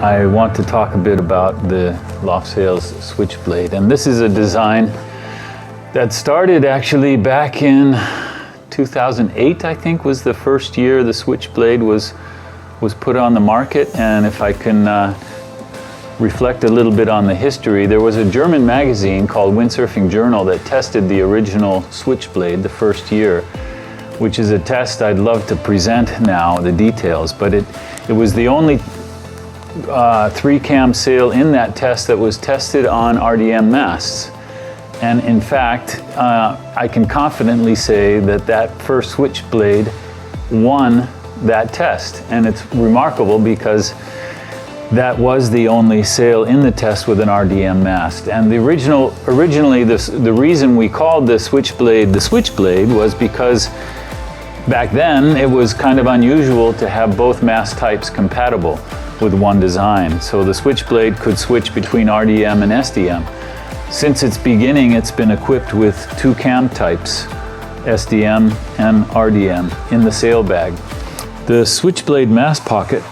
I want to talk a bit about the Loftsails Switchblade. And this is a design that started actually back in 2008, I think, was the first year the Switchblade was put on the market. And if I can reflect a little bit on the history, there was a German magazine called Windsurfing Journal that tested the original Switchblade the first year, which is a test I'd love to present now, the details, but it was the only 3-cam sail in that test that was tested on RDM masts. And in fact, I can confidently say that that first Switchblade won that test. And it's remarkable because that was the only sail in the test with an RDM mast. And originally the reason we called the Switchblade was because back then it was kind of unusual to have both mast types compatible with one design. So the Switchblade could switch between RDM and SDM. Since its beginning, it's been equipped with 2 cam types, SDM and RDM, in the sail bag. The Switchblade mast pocket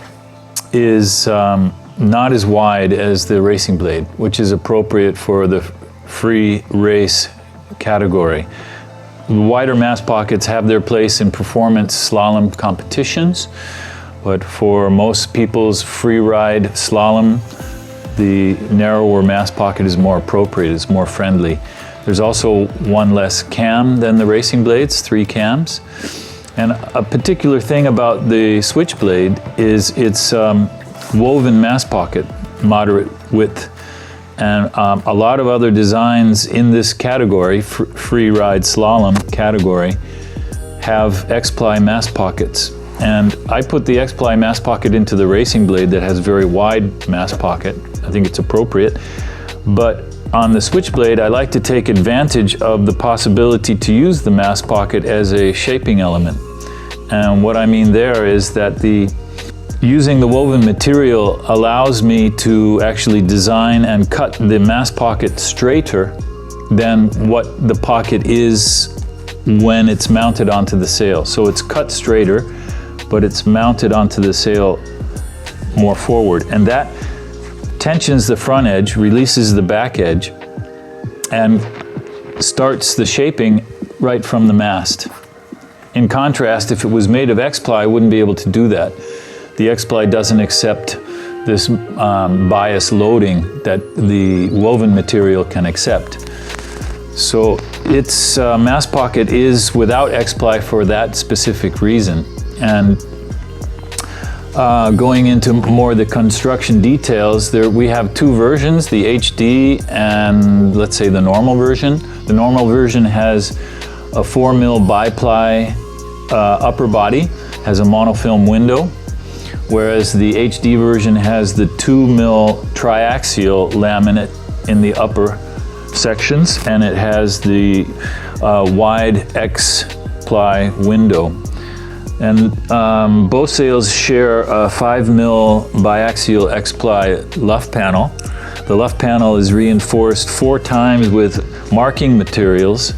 is not as wide as the racing blade, which is appropriate for the free race category. Wider mast pockets have their place in performance slalom competitions, but for most people's free ride slalom, the narrower mast pocket is more appropriate, it's more friendly. There's also one less cam than the racing blades, 3 cams. And a particular thing about the Switchblade is its woven mast pocket, moderate width. And a lot of other designs in this category, free ride slalom category, have X-ply mast pockets. And I put the X-ply mast pocket into the racing blade that has very wide mast pocket. I think it's appropriate. But on the Switchblade, I like to take advantage of the possibility to use the mast pocket as a shaping element. And what I mean there is that using the woven material allows me to actually design and cut the mast pocket straighter than what the pocket is when it's mounted onto the sail. So it's cut straighter, but it's mounted onto the sail more forward. And that tensions the front edge, releases the back edge, and starts the shaping right from the mast. In contrast, if it was made of X-ply, I wouldn't be able to do that. The X-ply doesn't accept this bias loading that the woven material can accept. So its mast pocket is without X-ply for that specific reason. And going into more the construction details, we have 2 versions, the HD and let's say the normal version. The normal version has a 4mm biply upper body, has a monofilm window, whereas the HD version has the 2mm triaxial laminate in the upper sections, and it has the wide X-ply window. And both sails share a 5mm biaxial X-ply luff panel. The luff panel is reinforced 4 times with marking materials.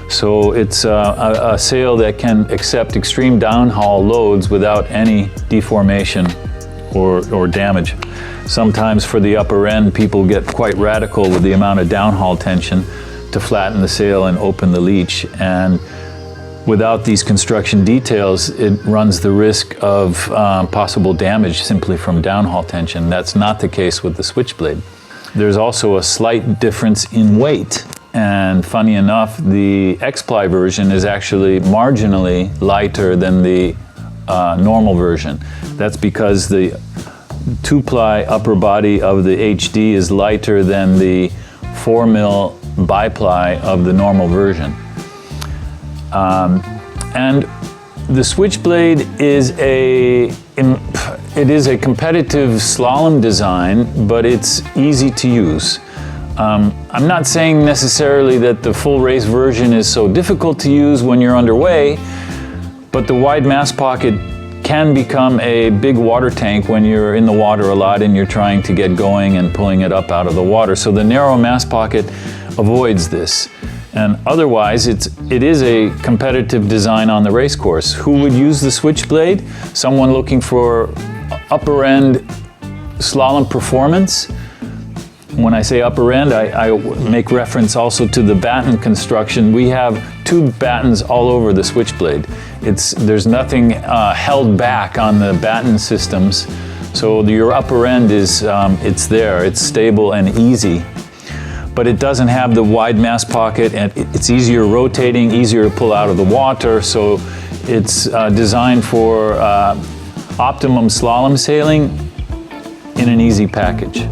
So it's a sail that can accept extreme downhaul loads without any deformation or damage. Sometimes for the upper end, people get quite radical with the amount of downhaul tension to flatten the sail and open the leach. And without these construction details, it runs the risk of possible damage simply from downhaul tension. That's not the case with the Switchblade. There's also a slight difference in weight. And funny enough, the X-ply version is actually marginally lighter than the normal version. That's because the 2-ply upper body of the HD is lighter than the 4mm biply of the normal version. And the Switchblade is a competitive slalom design, but it's easy to use. I'm not saying necessarily that the full race version is so difficult to use when you're underway, but the wide mast pocket can become a big water tank when you're in the water a lot and you're trying to get going and pulling it up out of the water. So the narrow mast pocket avoids this. And otherwise, it is a competitive design on the race course. Who would use the Switchblade? Someone looking for upper end slalom performance, when I say upper end, I make reference also to the batten construction. We have two battens all over the Switchblade. There's nothing held back on the batten systems, so your upper end is it's there. It's stable and easy, but it doesn't have the wide mast pocket, and it's easier rotating, easier to pull out of the water. So it's designed for optimum slalom sailing in an easy package.